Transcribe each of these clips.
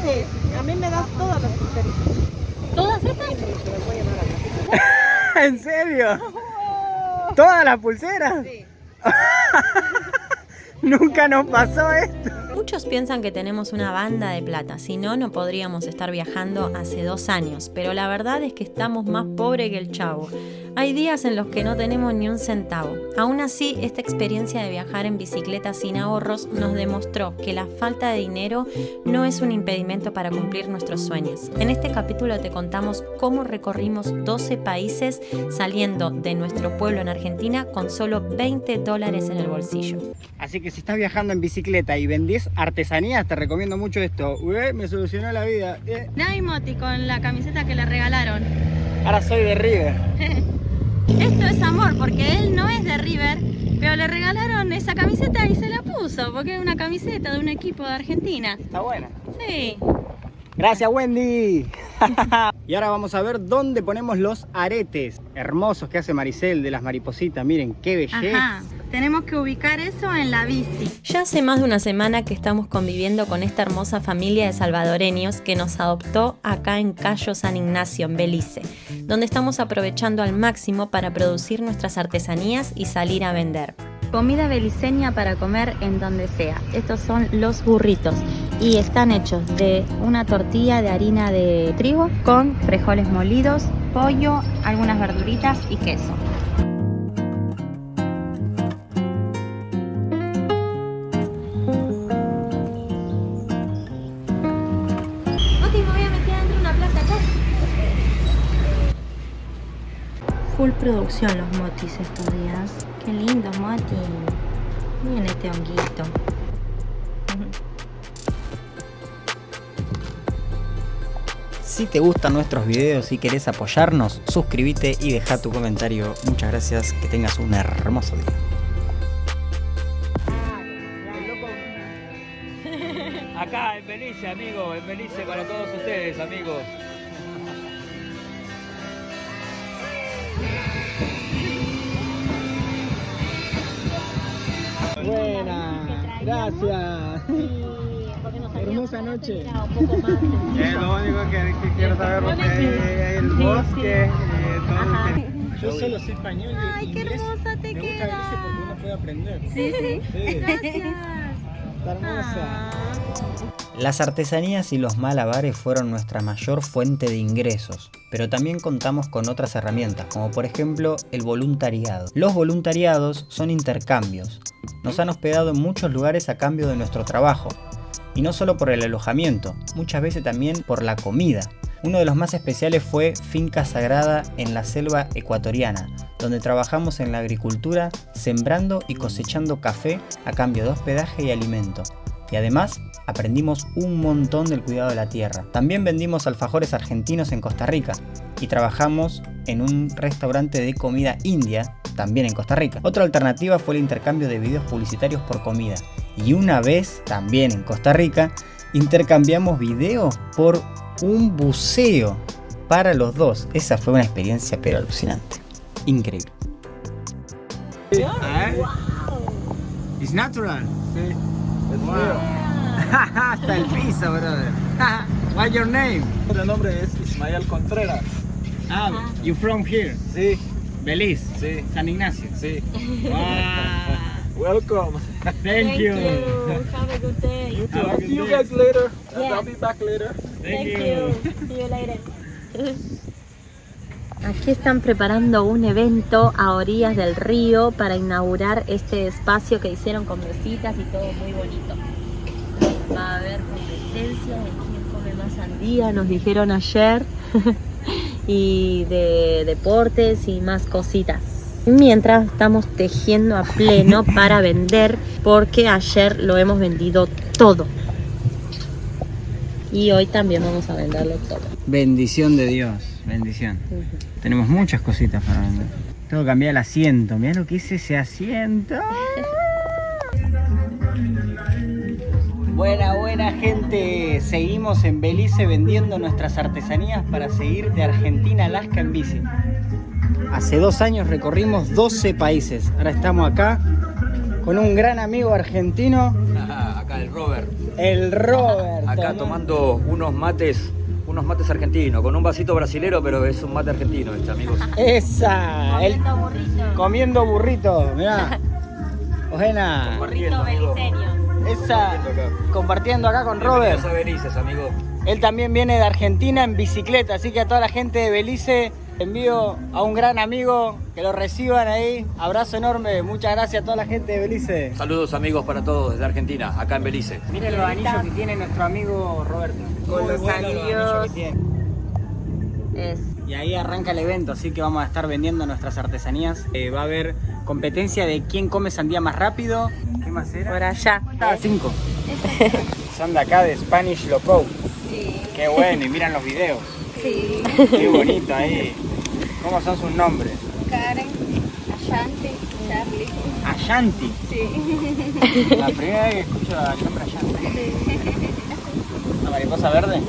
Sí, a mí me das todas las pulseritas. ¿Todas estas? Sí, te las voy a llevar a la casa. ¿En serio? ¿Todas las pulseras? Sí. Nunca nos pasó esto. Muchos piensan que tenemos una banda de plata, si no, no podríamos estar viajando hace 2 años, pero la verdad es que estamos más pobres que el Chavo. Hay días en los que no tenemos ni un centavo. Aún así, esta experiencia de viajar en bicicleta sin ahorros nos demostró que la falta de dinero no es un impedimento para cumplir nuestros sueños. En este capítulo te contamos cómo recorrimos 12 países saliendo de nuestro pueblo en Argentina con solo $20 en el bolsillo. Así que si estás viajando en bicicleta y vendés artesanías, te recomiendo mucho esto. Ué, me solucionó la vida. Nay Moti con la camiseta que le regalaron. Ahora soy de River. Esto es amor, porque él no es de River, pero le regalaron esa camiseta y se la puso, porque es una camiseta de un equipo de Argentina. Está buena. Sí. Gracias, Wendy. Y ahora vamos a ver dónde ponemos los aretes hermosos que hace Maricel de las maripositas. Miren qué belleza. Ajá. Tenemos que ubicar eso en la bici. Ya hace más de una semana que estamos conviviendo con esta hermosa familia de salvadoreños que nos adoptó acá en Cayo San Ignacio, en Belice, donde estamos aprovechando al máximo para producir nuestras artesanías y salir a vender. Comida beliceña para comer en donde sea. Estos son los burritos y están hechos de una tortilla de harina de trigo con frijoles molidos, pollo, algunas verduritas y queso. Moti, me voy a meter dentro de una plaza acá. Full producción los motis estos días. Qué lindo, Moti. Miren este honguito. Si te gustan nuestros videos y querés apoyarnos, suscríbete y deja tu comentario. Muchas gracias, que tengas un hermoso día. Acá en Belice, amigos, en Belice para todos ustedes, amigos. Buena, gracias. Hermosa noche. Lo único que quiero saber porque hay el bosque y todo. Yo solo sé español y Ay, qué inglés. hermosa te Me gusta queda. Belice porque uno puede aprender. Sí, sí. Sí. Gracias. Está hermosa. Las artesanías y los malabares fueron nuestra mayor fuente de ingresos, pero también contamos con otras herramientas, como por ejemplo el voluntariado. Los voluntariados son intercambios. Nos han hospedado en muchos lugares a cambio de nuestro trabajo. Y no solo por el alojamiento, muchas veces también por la comida. Uno de los más especiales fue Finca Sagrada en la selva ecuatoriana, donde trabajamos en la agricultura, sembrando y cosechando café a cambio de hospedaje y alimento. Y además, aprendimos un montón del cuidado de la tierra. También vendimos alfajores argentinos en Costa Rica y trabajamos en un restaurante de comida india, también en Costa Rica. Otra alternativa fue el intercambio de videos publicitarios por comida. Y una vez, también en Costa Rica, intercambiamos videos por un buceo para los dos. Esa fue una experiencia pero alucinante. Increíble. It's natural. Sí, es Wow. mío. Hasta el piso, brother. What's your name? El nombre es Ismael Contreras. You from here? Sí, Belice. sí, San Ignacio. sí. Wow. Welcome. Thank you. Have a good day. You too. Have a I'll good see you day. guys later. Yeah. I'll be back later. Thank you. See you later. Aquí están preparando un evento a orillas del río para inaugurar este espacio que hicieron con mesitas y todo muy bonito. Va a haber competencia de quién come más sandía, nos dijeron ayer, y de deportes y más cositas. Mientras estamos tejiendo a pleno para vender, porque ayer lo hemos vendido todo. Y hoy también vamos a venderlo todo. Bendición de Dios. Bendición. Tenemos muchas cositas para vender. Tengo que cambiar el asiento. Mirá lo que es ese asiento. Buena gente. Seguimos en Belice vendiendo nuestras artesanías para seguir de Argentina a Alaska en bici. Hace 2 años recorrimos 12 países. Ahora estamos acá con un gran amigo argentino. Acá el Robert. El Robert. Acá tomando unos mates argentinos, con un vasito brasilero, pero es un mate argentino este, amigos. Esa. Comiendo burrito. Comiendo burrito, mirá. Ojena. Burrito beliceño. Esa. Compartiendo acá con Robert. Bienvenidos a Belice, amigos. Él también viene de Argentina en bicicleta, así que a toda la gente de Belice envío a un gran amigo que lo reciban ahí. Abrazo enorme, muchas gracias a toda la gente de Belice. Saludos, amigos, para todos desde Argentina, acá en Belice. Miren los anillos que tiene nuestro amigo Roberto. Con Muy los buenos anillos. que tiene. Es. Y ahí arranca el evento, así que vamos a estar vendiendo nuestras artesanías. Va a haber competencia de quién come sandía más rápido. ¿Qué más era? Por allá. Cada 5. Son de acá de Spanish Loco. Sí. Qué bueno, y miran los videos. Sí. Qué bonito ahí. ¿Cómo son sus nombres? Karen, Ashanti, Charlie. Ashanti. Sí. La primera vez que escucho a nombre Ashanti. ¿Una mariposa verde?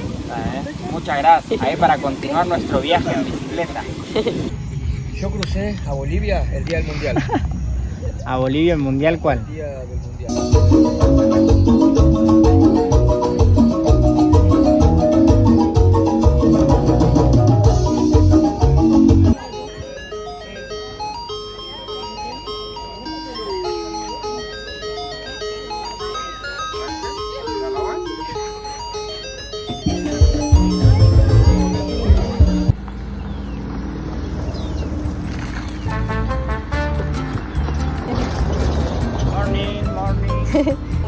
Muchas gracias. Ahí para continuar nuestro viaje en bicicleta. Yo crucé a Bolivia el día del Mundial. ¿A Bolivia el mundial cuál? El día del Mundial.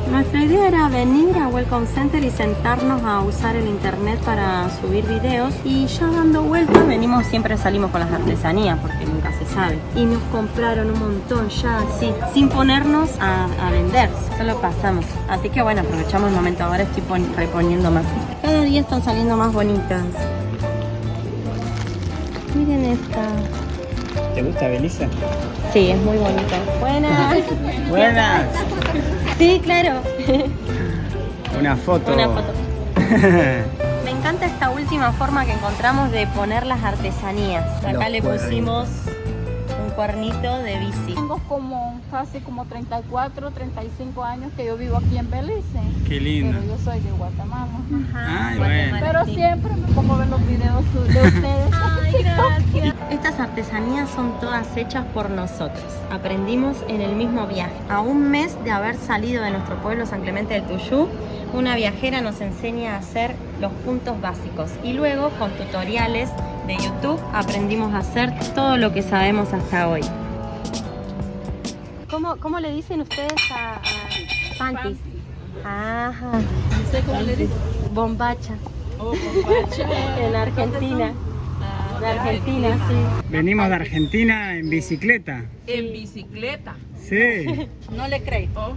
Nuestra idea era venir a Welcome Center y sentarnos a usar el internet para subir videos, y ya dando vueltas siempre salimos con las artesanías porque nunca se sabe, y nos compraron un montón ya así, sin ponernos a vender, solo pasamos, así que bueno, aprovechamos el momento. Ahora estoy reponiendo más, cada día están saliendo más bonitas. Miren esta. ¿Te gusta Belice? Sí, es muy bonita. Buenas. Buenas. Sí, claro. Una foto. Una foto. Me encanta esta última forma que encontramos de poner las artesanías. Acá Los le cuernitos. pusimos un cuernito de bici. Tengo casi como 34, 35 años que yo vivo aquí en Belice. Qué lindo. Pero yo soy de Guatemala. Ay, Guatemala, Pero sí. siempre me pongo a ver los videos de ustedes. Ay, gracias. Estas artesanías son todas hechas por nosotros. Aprendimos en el mismo viaje. A un mes de haber salido de nuestro pueblo San Clemente del Tuyú, una viajera nos enseña a hacer los puntos básicos, y luego con tutoriales de YouTube aprendimos a hacer todo lo que sabemos hasta hoy. ¿Cómo le dicen ustedes a panties? Ajá. No sé cómo le dicen. Bombacha. Oh, bombacha. En Argentina. De Argentina, sí. Venimos de Argentina en bicicleta. En bicicleta. Sí. No le creo.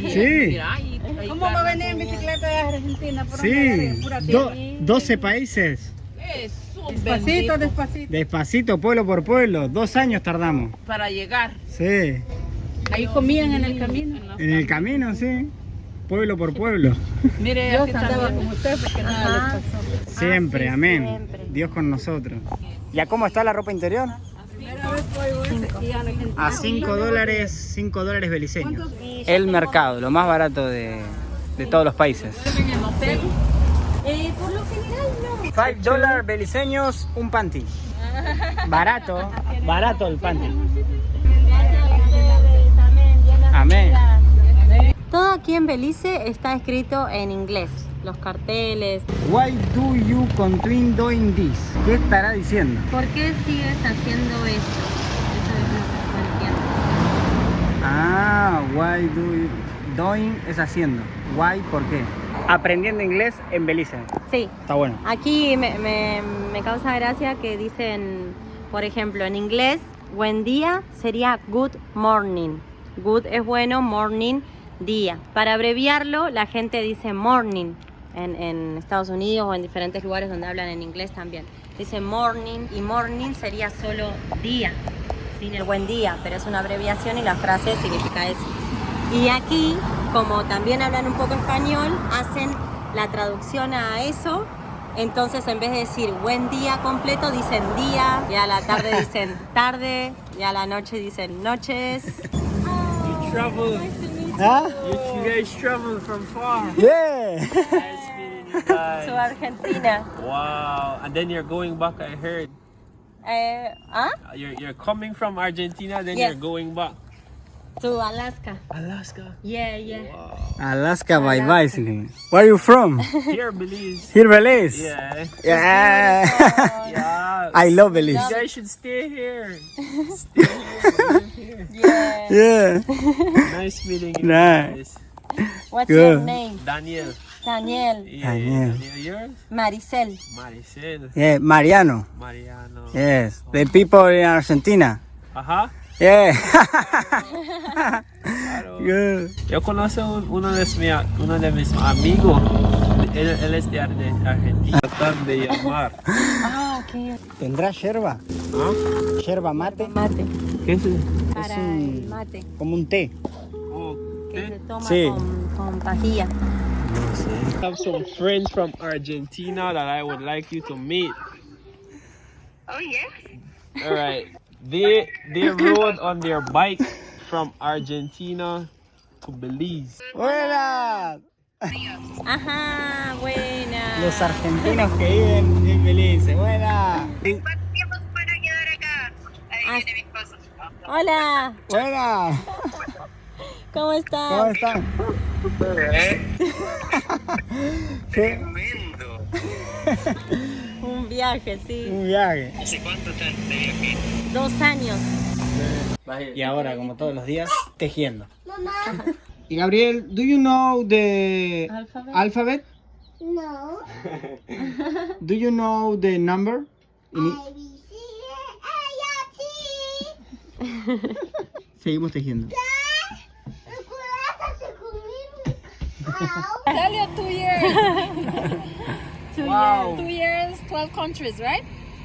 Sí. Mira, ahí ¿Cómo va a venir en bicicleta de Argentina? ¿Por dónde Sí. viene? Pura tierra. 12 países. Eso, Despacito, bendito, despacito. Despacito, pueblo por pueblo. 2 años tardamos. para llegar. Sí. Ahí comían en el camino. En el camino, sí. Pueblo por pueblo. Mire, Dios aquí andaba también. con usted porque nada Ajá. les pasó. Siempre, sí, amén. siempre. Dios con nosotros. ¿Y a cómo está la ropa interior? Primera vez que oigo eso aquí en Argentina. A $5 beliceños. El mercado, lo más barato de todos los países. Por lo general no. $5 beliceños, un panty. Barato, barato el panty. Amén. Todo aquí en Belice está escrito en inglés. Los carteles. Why do you continue doing this? ¿Qué estará diciendo? ¿Por qué sigues haciendo esto? Eso es lo que no entiendo. Ah, why do you doing es haciendo. Why, ¿por qué? Aprendiendo inglés en Belice. Sí. Está bueno. Aquí me causa gracia que dicen, por ejemplo, en inglés, buen día sería good morning. Good es bueno, morning, día. Para abreviarlo, la gente dice morning. En Estados Unidos o en diferentes lugares donde hablan en inglés también. Dice morning, y morning sería solo día, sin el buen día, pero es una abreviación y la frase significa eso. Y aquí, como también hablan un poco español, hacen la traducción a eso. Entonces, en vez de decir buen día completo, dicen día, y a la tarde dicen tarde, y a la noche dicen noches. You travel Huh? You guys traveled from far. Yeah. Nice meeting you guys. To Argentina. Wow. And then you're going back, I heard. You're coming from Argentina, then Yes. you're going back. To Alaska. Alaska. Yeah, yeah. Alaska by bicycle. Where are you from? Here, Belize. Here, Belize. Yeah. Yeah. Yeah. I love Belize. You guys should stay here. Stay here. Live here. Yeah. Yeah. Nice meeting you Nice. guys. What's Good. your name? Daniel. Daniel. Yeah, Daniel. Yours? Maricel. Maricel. Yeah, Mariano. Mariano. Yes. The people in Argentina. Ajá. Yeah. Claro. Good. Yo conozco uno de mis amigos. Él es de Argentina. Tratan de llamar. Ah, ok. ¿Tendrá yerba? ¿Ah? ¿Yerba mate? Mate. ¿Qué es eso? Para un- el mate. Como un té. Oh, Que se ¿qué? toma Sí. con pajilla. I have some friends from Argentina that I would like you to meet. Oh, yes. All right. They rode on their bike from Argentina to Belize. ¡Buenas! Ajá, buena. Los argentinos que viven en Belice. ¡Buenas! ¿Cuánto tiempo se van a quedar acá? Ahí viene mi esposo. Hola, ¡Buenas! ¿cómo estás? ¿Cómo están? Tremendo. Un viaje, sí. Un viaje. ¿Hace cuánto están de viaje? 2 años. Y ahora, como todos los días, tejiendo. Y Gabriel, do you know the alphabet? No. Do you know the number? A, B, C, A, T. Seguimos tejiendo. Tell you 2 years. Wow. 2 years, 12 countries, right?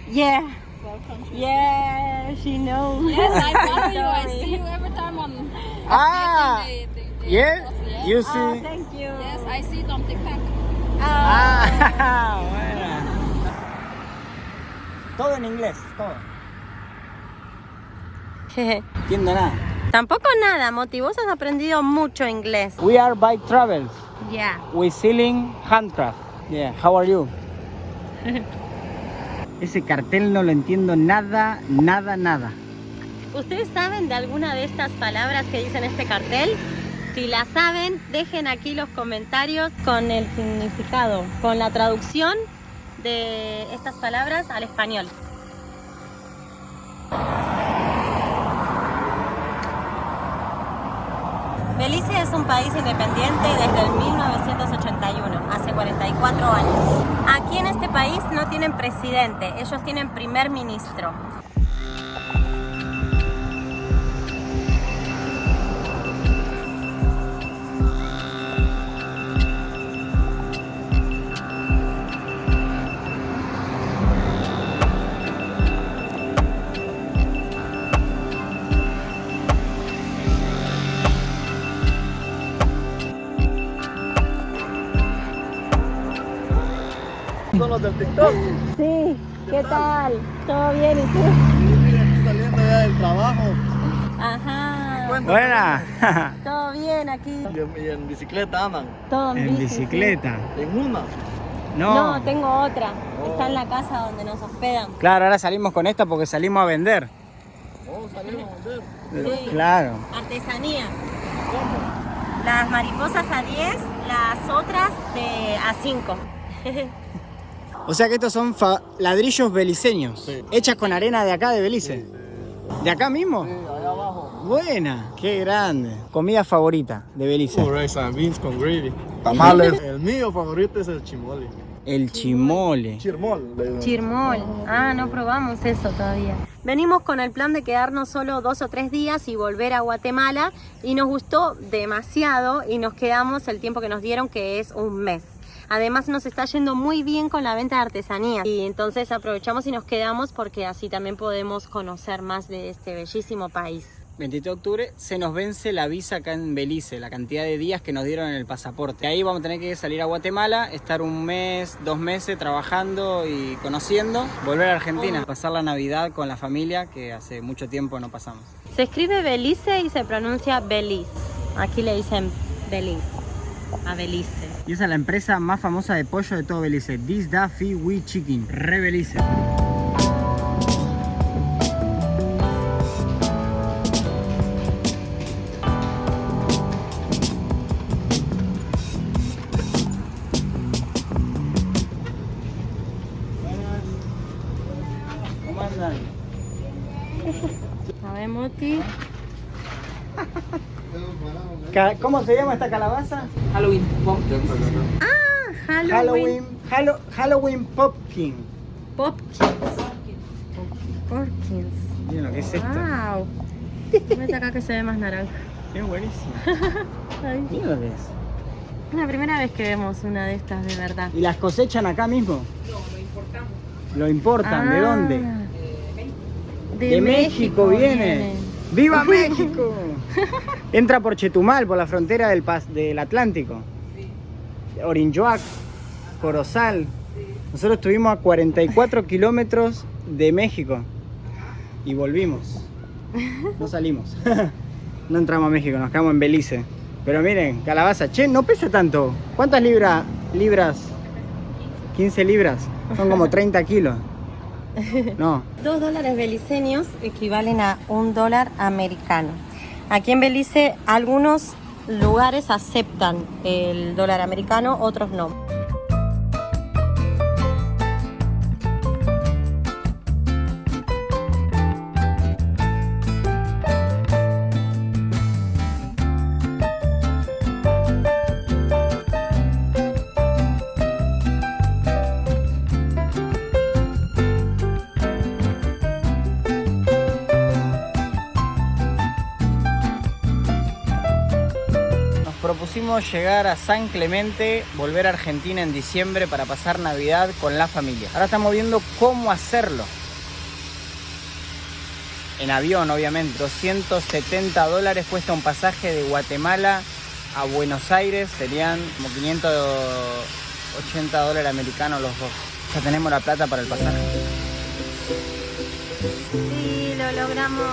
Yeah, 12 countries. yeah, she knows. Yes, I follow you. I see you every time on. Ah, the yeah, post, yes. you Oh, see. thank you. Yes, I see it on TikTok. Ah, buena. Todo en inglés, todo. Entiendo nada. Tampoco nada, Moti, vos has aprendido mucho inglés. We are bike travels. Yeah. We selling handcraft. Yeah, how are you? Ese cartel no lo entiendo nada, nada, nada. ¿Ustedes saben de alguna de estas palabras que dicen este cartel? Si la saben, dejen aquí los comentarios con el significado, con la traducción de estas palabras al español. Belice es un país independiente desde el 1981, hace 44 años. Aquí en este país no tienen presidente, ellos tienen primer ministro. Son los del TikTok. Sí, ¿qué tal? ¿Todo bien? ¿Y tú? Saliendo ya del trabajo. Ajá, Buena. todo bien aquí. Y en bicicleta andan. Todo en En bici, bicicleta. En una. sí. No. No, tengo otra. Está en la casa donde nos hospedan. Claro, ahora salimos con esta porque salimos a vender. Oh, salimos a vender. Sí. Claro. Artesanías. Las mariposas a 10, las otras a 5. O sea que estos son ladrillos beliceños. Sí. Hechas con arena de acá de Belice. ¿De acá mismo? Sí, allá abajo. Buena. Qué grande. Comida favorita de Belice. Rice and beans con gravy. Tamales. El mío favorito es el chimole. El chimole. Chirmol. Chirmol. Ah, no probamos eso todavía. Venimos con el plan de quedarnos solo 2 o 3 días y volver a Guatemala y nos gustó demasiado y nos quedamos el tiempo que nos dieron, que es un mes. Además nos está yendo muy bien con la venta de artesanías y entonces aprovechamos y nos quedamos porque así también podemos conocer más de este bellísimo país. 23 de octubre se nos vence la visa acá en Belice, la cantidad de días que nos dieron en el pasaporte. Ahí vamos a tener que salir a Guatemala, estar 1 mes, 2 meses trabajando y conociendo, volver a Argentina, pasar la Navidad con la familia que hace mucho tiempo no pasamos. Se escribe Belice y se pronuncia Belize. Aquí le dicen Belize, a Belice. Y esa es la empresa más famosa de pollo de todo Belice. This Da Fi We Chicken. Re Belice. ¿Cómo andan? A ver, Moti. ¿Cómo se llama esta calabaza? Halloween pumpkin. Halloween Pumpkin. Popkins. Popkins. Miren lo que es esto. Wow. Mete acá que se ve más naranja. Qué buenísimo. Ay. Miren lo que es. Es la primera vez que vemos una de estas de verdad. ¿Y las cosechan acá mismo? No, lo importamos. ¿Lo importan? ¿De dónde? De México viene. ¡Viva México! Entra por Chetumal, por la frontera del Atlántico. Orinjoac, Corozal. Nosotros estuvimos a 44 kilómetros de México y volvimos. No salimos. No entramos a México, nos quedamos en Belice. Pero miren, calabaza. Che, no pesa tanto. ¿Cuántas libras? 15 libras. Son como 30 kilos. No. 2 dólares beliceños equivalen a $1 americano. Aquí en Belice algunos lugares aceptan el dólar americano, otros no. Propusimos llegar a San Clemente, volver a Argentina en diciembre para pasar Navidad con la familia. Ahora estamos viendo cómo hacerlo. En avión, obviamente. $270 cuesta un pasaje de Guatemala a Buenos Aires. Serían como $580 americanos los dos. Ya tenemos la plata para el pasaje. Sí, lo logramos.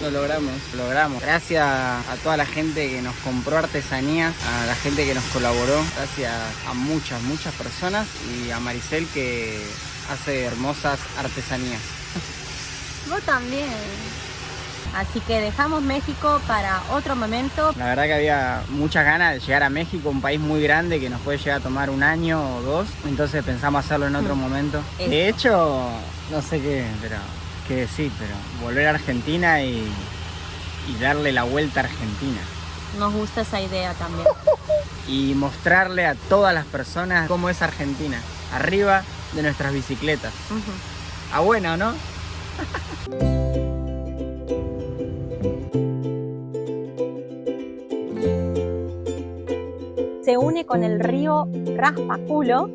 Lo logramos. Gracias a toda la gente que nos compró artesanías, a la gente que nos colaboró, gracias a muchas personas y a Maricel que hace hermosas artesanías. Vos también. Así que dejamos México para otro momento. La verdad que había muchas ganas de llegar a México, un país muy grande que nos puede llegar a tomar 1 año o 2, entonces pensamos hacerlo en otro momento. Eso. De hecho, no sé qué decir, pero volver a Argentina y darle la vuelta a Argentina. Nos gusta esa idea también. Y mostrarle a todas las personas cómo es Argentina, arriba de nuestras bicicletas. Ah, bueno, ¿no? Se une con el río Raspaculo